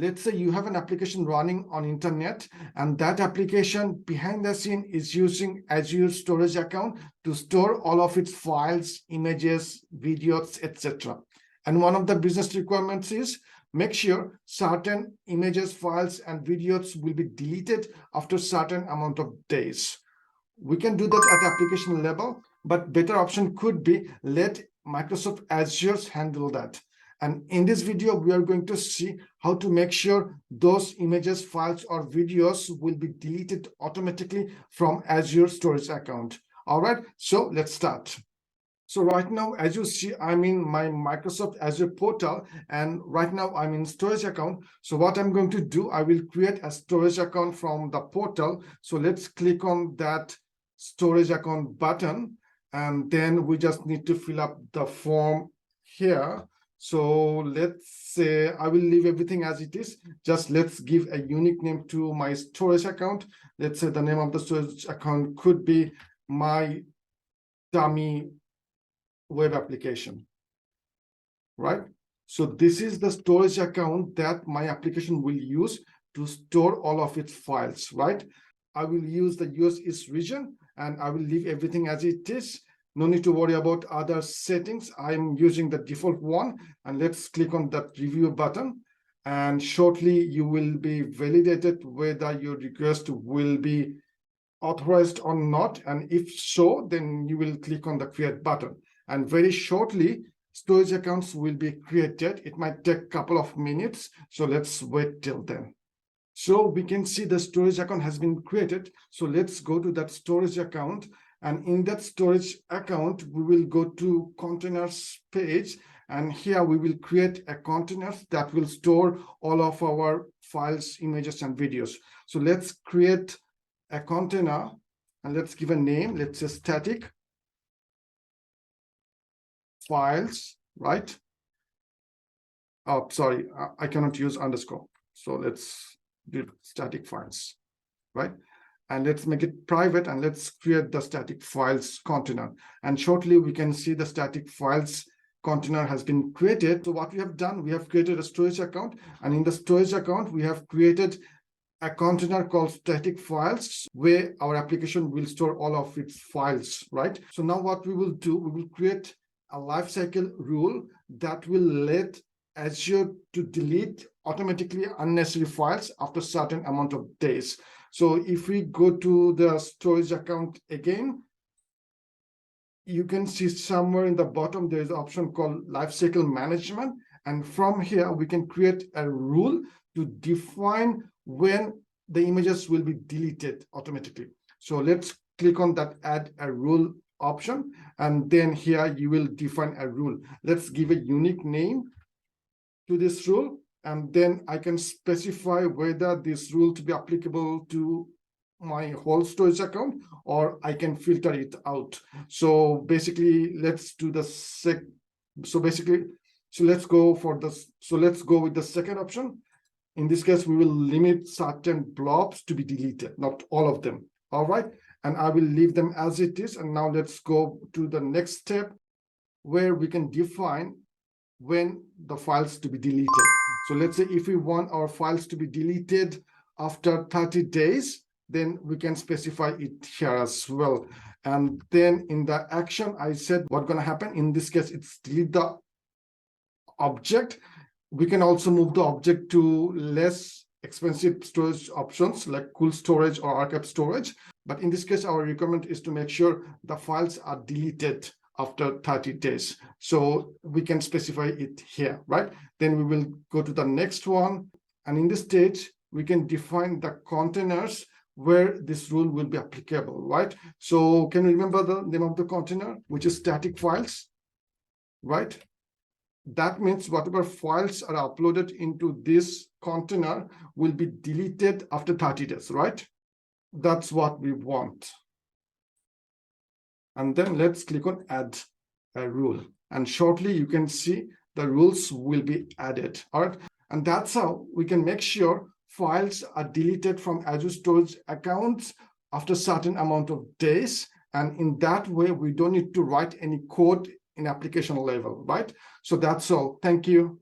let's say you have an application running on internet, and that application behind the scene is using Azure Storage Account to store all of its files, images, videos, etc. And one of the business requirements is make sure certain images, files, and videos will be deleted after certain amount of days. We can do that at application level, but better option could be let Microsoft Azure handle that. And in this video, we are going to see how to make sure those images, files, or videos will be deleted automatically from Azure Storage Account. All right, so let's start. So right now, as you see, I'm in my Microsoft Azure Portal, and right now I'm in Storage Account. So what I'm going to do, I will create a Storage Account from the portal. So let's click on that Storage Account button, and then we just need to fill up the form here. So let's say I will leave everything as it is. Just let's give a unique name to my storage account. Let's say the name of the storage account could be my dummy web application, right? So this is the storage account that my application will use to store all of its files, right? I will use the US East region, and I will leave everything as it is. No need to worry about other settings. I'm using the default one, and let's click on that review button. And shortly, you will be validated whether your request will be authorized or not. And if so, then you will click on the create button. And very shortly, storage accounts will be created. It might take a couple of minutes. So let's wait till then. So we can see the storage account has been created. So let's go to that storage account. And in that storage account, we will go to containers page. And here we will create a container that will store all of our files, images, and videos. So let's create a container, and let's give a name. Let's say static files, right? Oh, sorry, I cannot use underscore. So let's do static files, right? And let's make it private, and let's create the static files container. And shortly we can see the static files container has been created. So what we have done, we have created a storage account, and in the storage account, we have created a container called static files where our application will store all of its files, right? So now what we will do, we will create a lifecycle rule that will let Azure to delete automatically unnecessary files after a certain amount of days. So if we go to the storage account again, you can see somewhere in the bottom, there's an option called lifecycle management. And from here, we can create a rule to define when the images will be deleted automatically. So let's click on that add a rule option. And then here you will define a rule. Let's give a unique name to this rule. And then I can specify whether this rule to be applicable to my whole storage account, or I can filter it out. So basically, let's do the let's go for this. So let's go with the second option. In this case, we will limit certain blobs to be deleted, not all of them. All right. And I will leave them as it is. And now let's go to the next step where we can define when the files to be deleted. So let's say if we want our files to be deleted after 30 days, then we can specify it here as well. And then in the action, I said what's going to happen. In this case, it's delete the object. We can also move the object to less expensive storage options like cool storage or archive storage. But in this case, our requirement is to make sure the files are deleted after 30 days. So we can specify it here, right? Then we will go to the next one. And in this stage, we can define the containers where this rule will be applicable, right? So can you remember the name of the container, which is static files, right? That means whatever files are uploaded into this container will be deleted after 30 days, right? That's what we want. And then let's click on add a rule. And shortly you can see the rules will be added, all right? And that's how we can make sure files are deleted from Azure Storage accounts after a certain amount of days. And in that way, we don't need to write any code in application level, right? So that's all. Thank you.